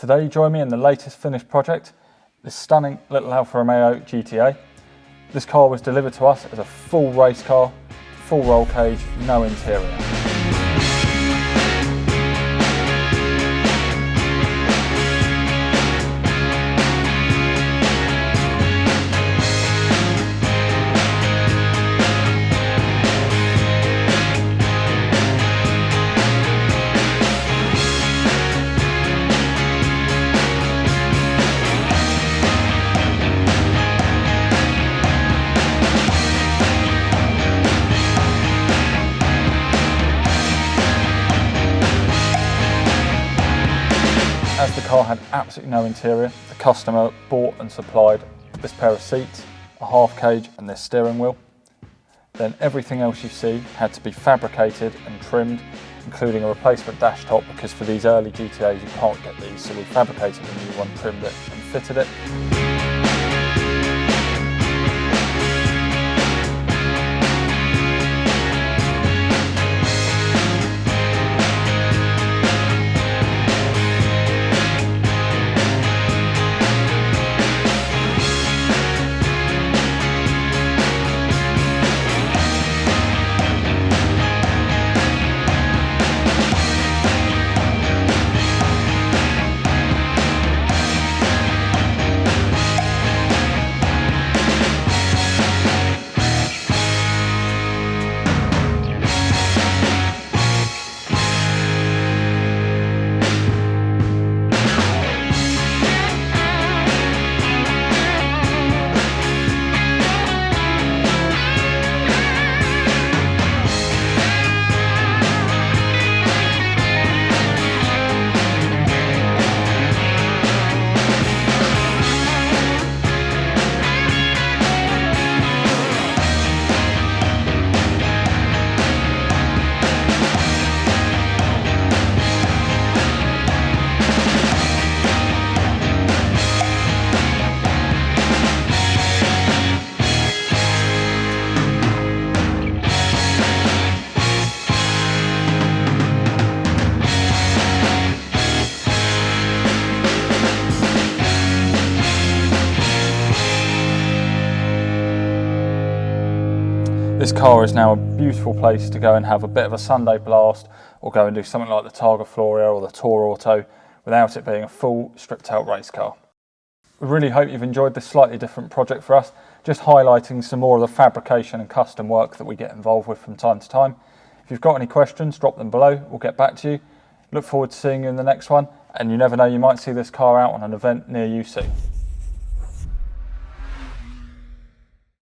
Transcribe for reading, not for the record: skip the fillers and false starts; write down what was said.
Today join me in the latest finished project, this stunning little Alfa Romeo GTA. This car was delivered to us as a full race car, full roll cage, no interior. As the car had absolutely no interior, the customer bought and supplied this pair of seats, a half cage and this steering wheel. Then everything else you see had to be fabricated and trimmed, including a replacement dash top, because for these early GTAs you can't get these, so we fabricated a new one, trimmed it and fitted it. This car is now a beautiful place to go and have a bit of a Sunday blast, or go and do something like the Targa Florio or the Tour Auto without it being a full stripped out race car. We really hope you've enjoyed this slightly different project for us, just highlighting some more of the fabrication and custom work that we get involved with from time to time. If you've got any questions, drop them below, we'll get back to you. Look forward to seeing you in the next one, and you never know, you might see this car out on an event near you soon.